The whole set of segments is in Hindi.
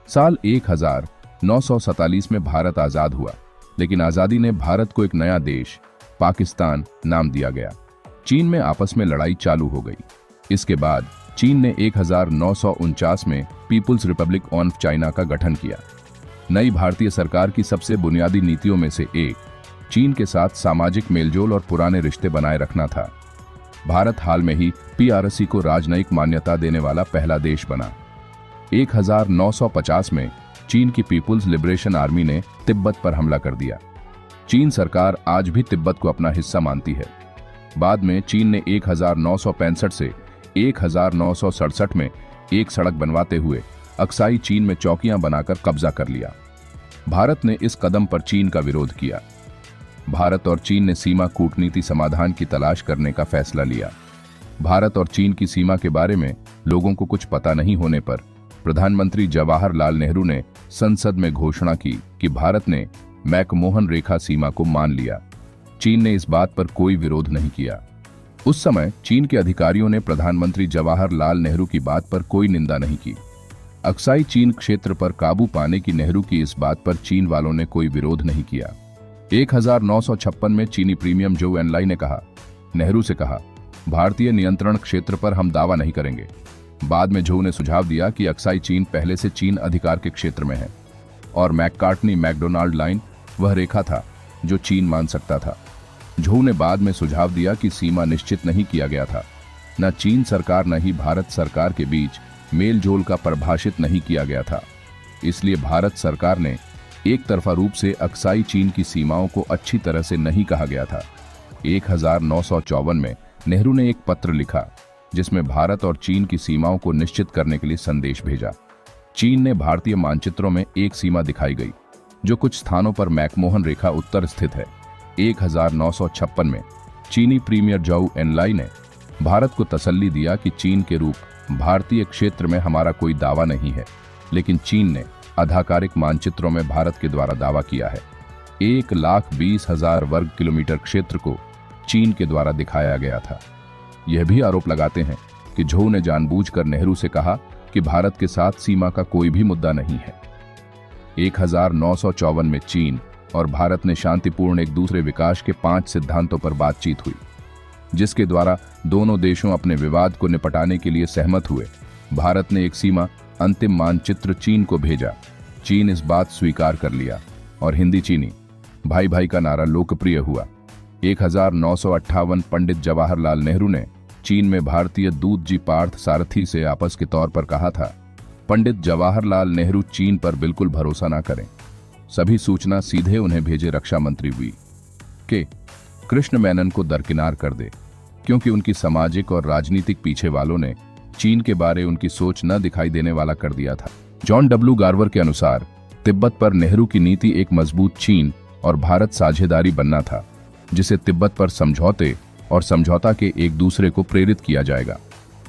साल 1947 में भारत आजाद हुआ, लेकिन आजादी ने भारत को एक नया देश पाकिस्तान नाम दिया गया। चीन में आपस में लड़ाई चालू हो गई। इसके बाद चीन ने 1949 में पीपुल्स रिपब्लिक ऑफ चाइना का गठन किया। नई भारतीय सरकार की सबसे बुनियादी नीतियों में से एक चीन के साथ सामाजिक मेलजोल और पुराने रिश्ते बनाए रखना था। भारत हाल में ही PRC को राजनयिक मान्यता देने वाला पहला देश बना। 1950 में चीन की पीपुल्स लिबरेशन आर्मी ने तिब्बत पर हमला कर दिया। चीन सरकार आज भी तिब्बत को अपना हिस्सा मानती है। बाद में चीन ने 1965 से 1967 में एक सड़क बनवाते हुए अक्साई चीन में चौकियां बनाकर कब्जा कर लिया। भारत ने इस कदम पर चीन का विरोध किया। भारत और चीन ने सीमा कूटनीति समाधान की तलाश करने का फैसला लिया। भारत और चीन की सीमा के बारे में लोगों को कुछ पता नहीं होने पर प्रधानमंत्री जवाहरलाल नेहरू ने संसद में घोषणा की कि भारत ने मैकमोहन रेखा सीमा को मान लिया। चीन ने इस बात पर कोई विरोध नहीं किया। उस समय चीन के अधिकारियों ने प्रधानमंत्री जवाहरलाल नेहरू की बात पर कोई निंदा नहीं की। अक्साई चीन क्षेत्र पर काबू पाने की नेहरू की इस बात पर चीन वालों ने कोई विरोध नहीं किया। 1956 में चीनी प्रीमियम जो एनलाई ने नेहरू से कहा, भारतीय नियंत्रण क्षेत्र पर हम दावा नहीं करेंगे। बाद में झो ने सुझाव दिया कि अक्साई चीन पहले से चीन अधिकार के क्षेत्र में है और मैककार्टनी मैकडोनाल्ड लाइन वह रेखा था जो चीन मान सकता था। झो ने बाद में सुझाव दिया कि सीमा निश्चित नहीं किया गया था। न चीन सरकार न ही भारत सरकार के बीच मेल जोल का परिभाषित नहीं किया गया था। इसलिए भारत सरकार ने एक तरफा रूप से अक्साई चीन की सीमाओं को अच्छी तरह से नहीं कहा गया था। 1954 में नेहरू ने एक पत्र लिखा जिसमें भारत और चीन की सीमाओं को निश्चित करने के लिए संदेश भेजा। चीन ने भारतीय मानचित्रों में एक सीमा दिखाई गई जो कुछ स्थानों पर मैकमोहन रेखा उत्तर स्थित है। 1956 में चीनी प्रीमियर जोउ एनलाई ने भारत को तसल्ली दिया कि चीन के रूप भारतीय क्षेत्र में हमारा कोई दावा नहीं है, लेकिन चीन ने आधिकारिक मानचित्रों में भारत के द्वारा दावा किया है। 1,20,000 वर्ग किलोमीटर क्षेत्र को चीन के द्वारा दिखाया गया था। यह भी आरोप लगाते हैं कि झो ने जानबूझकर नेहरू से कहा कि भारत के साथ सीमा का कोई भी मुद्दा नहीं है। 1954 में चीन और भारत ने शांतिपूर्ण एक दूसरे विकास के 5 सिद्धांतों पर बातचीत हुई, जिसके द्वारा दोनों देशों अपने विवाद को निपटाने के लिए सहमत हुए। भारत ने एक सीमा अंतिम मानचित्र चीन को भेजा। चीन इस बात स्वीकार कर लिया और हिंदी चीनी भाई भाई का नारा लोकप्रिय हुआ। 1958 पंडित जवाहरलाल नेहरू ने चीन में भारतीय दूत जी पार्थ सारथी से आपस के तौर पर कहा था, पंडित जवाहरलाल नेहरू चीन पर बिल्कुल भरोसा ना करें। सभी सूचना सीधे उन्हें भेजे रक्षा मंत्री V.K. कृष्ण मेनन को दरकिनार कर दे, क्योंकि उनकी सामाजिक और राजनीतिक पीछे वालों ने चीन के बारे उनकी सोच न दिखाई देने वाला कर दिया था। John W. गार्वर के अनुसार तिब्बत पर नेहरू की नीति एक मजबूत चीन और भारत साझेदारी बनना था, जिसे तिब्बत पर समझौते और समझौता के एक दूसरे को प्रेरित किया जाएगा।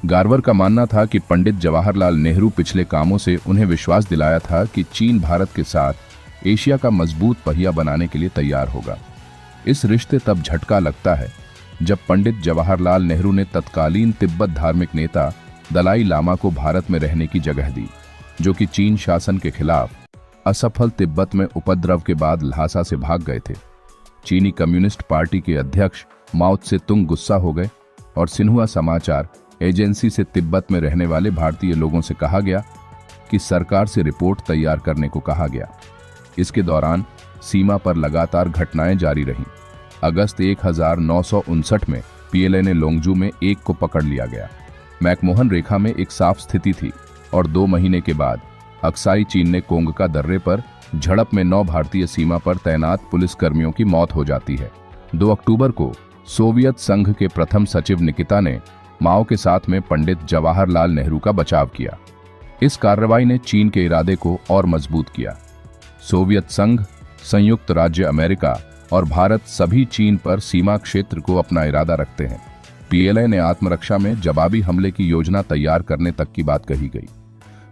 गार्वर का मानना था कि पंडित जवाहरलाल नेहरू पिछले कामों से उन्हें विश्वास दिलाया था कि चीन भारत के साथ एशिया का मजबूत पहिया बनाने के लिए तैयार होगा। इस रिश्ते तब झटका लगता है जब पंडित जवाहरलाल नेहरू ने तत्कालीन तिब्बत धार्मिक नेता दलाई लामा को भारत में रहने की जगह दी, जो कि चीन शासन के खिलाफ असफल तिब्बत में उपद्रव के बाद ल्हासा से भाग गए थे। चीनी कम्युनिस्ट पार्टी के अध्यक्ष माओ त्से तुंग गुस्सा हो गए और सिन्हुआ समाचार एजेंसी से तिब्बत में रहने वाले भारतीय लोगों से कहा गया कि सरकार से रिपोर्ट तैयार करने को कहा गया। इसके दौरान सीमा पर लगातार घटनाएं जारी रहीं। अगस्त 1959 में PLA ने लोंगजू में एक को पकड़ लिया गया। मैकमोहन रेखा में एक साफ स्थिति थी और 2 महीने के बाद अक्साई चीन ने कोंगका दर्रे पर झड़प में 9 भारतीय सीमा पर तैनात पुलिसकर्मियों की मौत हो जाती है। 2 अक्टूबर को सोवियत संघ के प्रथम सचिव निकिता ने माओ के साथ में पंडित जवाहरलाल नेहरू का बचाव किया। इस कार्रवाई ने चीन के इरादे को और मजबूत किया। सोवियत संघ, संयुक्त राज्य अमेरिका और भारत सभी चीन पर सीमा क्षेत्र को अपना इरादा रखते हैं। PLA ने आत्मरक्षा में जवाबी हमले की योजना तैयार करने तक की बात कही गई।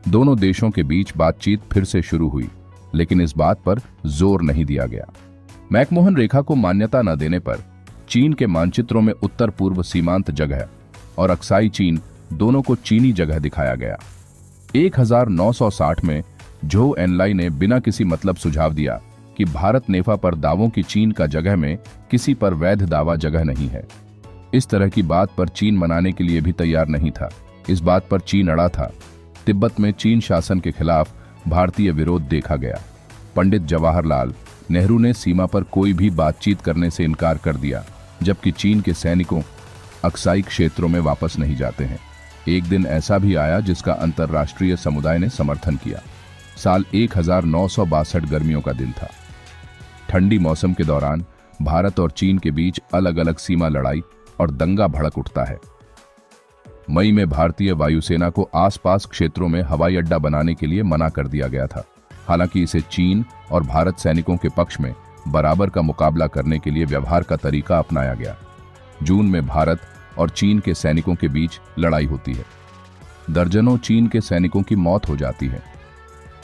दोनों देशों के बीच बातचीत फिर से शुरू हुई, लेकिन इस बात पर जोर नहीं दिया गया। मैकमोहन रेखा को मान्यता न देने पर चीन के मानचित्रों में उत्तर पूर्व सीमांत जगह और अक्साई चीन दोनों को चीनी जगह दिखाया गया। 1960 में झो एनलाई ने बिना किसी मतलब सुझाव दिया कि भारत नेफा पर दावों की चीन का जगह में किसी पर वैध दावा जगह नहीं है। इस तरह की बात पर चीन मनाने के लिए भी तैयार नहीं था। इस बात पर चीन अड़ा था। तिब्बत में चीन शासन के खिलाफ भारतीय विरोध देखा गया। पंडित जवाहरलाल नेहरू ने सीमा पर कोई भी बातचीत करने से इनकार कर दिया, जबकि चीन के सैनिकों अक्साई क्षेत्रों में वापस नहीं जाते हैं। एक दिन ऐसा भी आया जिसका अंतर्राष्ट्रीय समुदाय ने समर्थन किया। साल 1962 गर्मियों का दिन था। ठंडी मौसम के दौरान भारत और चीन के बीच अलग अलग सीमा लड़ाई और दंगा भड़क उठता है। मई में भारतीय वायुसेना को आसपास क्षेत्रों में हवाई अड्डा बनाने के लिए मना कर दिया गया था। हालांकि इसे चीन और भारत सैनिकों के पक्ष में बराबर का मुकाबला करने के लिए व्यवहार का तरीका अपनाया गया। जून में भारत और चीन के सैनिकों के बीच लड़ाई होती है। दर्जनों चीन के सैनिकों की मौत हो जाती है।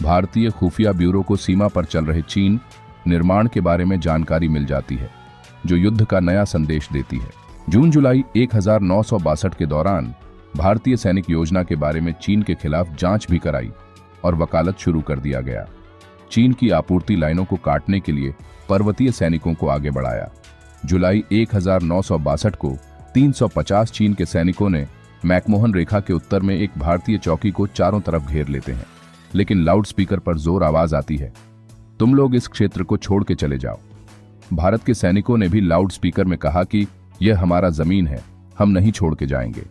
भारतीय खुफिया ब्यूरो को सीमा पर चल रहे चीन निर्माण के बारे में जानकारी मिल जाती है, जो युद्ध का नया संदेश देती है। जून जुलाई 1962 के दौरान भारतीय सैनिक योजना के बारे में चीन के खिलाफ जांच भी कराई और वकालत शुरू कर दिया गया। चीन की आपूर्ति लाइनों को काटने के लिए पर्वतीय सैनिकों को आगे बढ़ाया। जुलाई 1962 को 350 चीन के सैनिकों ने मैकमोहन रेखा के उत्तर में एक भारतीय चौकी को चारों तरफ घेर लेते हैं, लेकिन लाउडस्पीकर पर जोर आवाज आती है, तुम लोग इस क्षेत्र को छोड़ के चले जाओ। भारत के सैनिकों ने भी लाउडस्पीकर में कहा कि यह हमारा जमीन है, हम नहीं छोड़ के जाएंगे।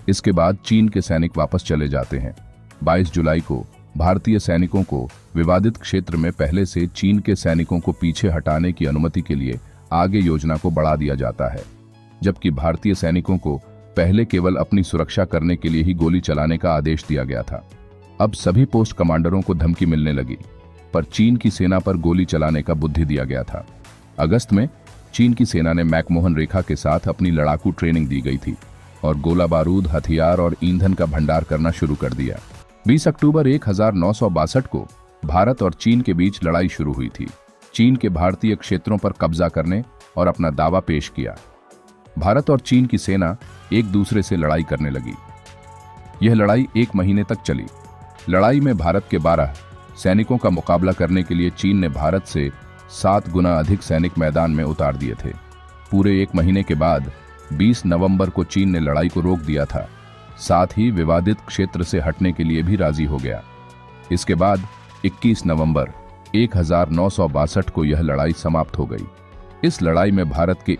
इसके बाद चीन के सैनिक वापस चले जाते हैं। 22 जुलाई को भारतीय सैनिकों को विवादित क्षेत्र में पहले से चीन के सैनिकों को पीछे हटाने की अनुमति के लिए आगे योजना को बढ़ा दिया जाता है, जबकि भारतीय सैनिकों को पहले केवल अपनी सुरक्षा करने के लिए ही गोली चलाने का आदेश दिया गया था। अब सभी पोस्ट कमांडरों को धमकी मिलने लगी, पर चीन की सेना पर गोली चलाने का बुद्धि दिया गया था। अगस्त में चीन की सेना ने मैकमोहन रेखा के साथ अपनी लड़ाकू ट्रेनिंग दी गई थी और गोला बारूद, हथियार और ईंधन का भंडार करना शुरू कर दिया। 20 अक्टूबर 1962 को भारत और चीन के बीच लड़ाई शुरू हुई थी। चीन के भारतीय क्षेत्रों पर कब्जा करने और अपना दावा पेश किया। भारत और चीन की सेना एक दूसरे से लड़ाई करने लगी। यह लड़ाई 1 महीने तक चली। लड़ाई में भारत के 12 सैनिकों का मुकाबला करने के लिए चीन ने भारत से 7 गुना अधिक सैनिक मैदान में उतार दिए थे। पूरे 1 महीने के बाद 20 नवंबर को चीन ने लड़ाई को रोक दिया था, साथ ही विवादित क्षेत्र से हटने के लिए भी राजी हो गया। इसके बाद 21 नवंबर 1962 को यह लड़ाई समाप्त हो गई। इस लड़ाई में भारत के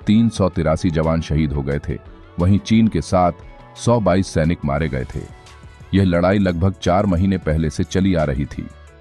383 जवान शहीद हो गए थे, वहीं चीन के साथ 122 सैनिक मारे गए थे। यह लड़ाई लगभग 4 महीने पहले से चली आ रही थी।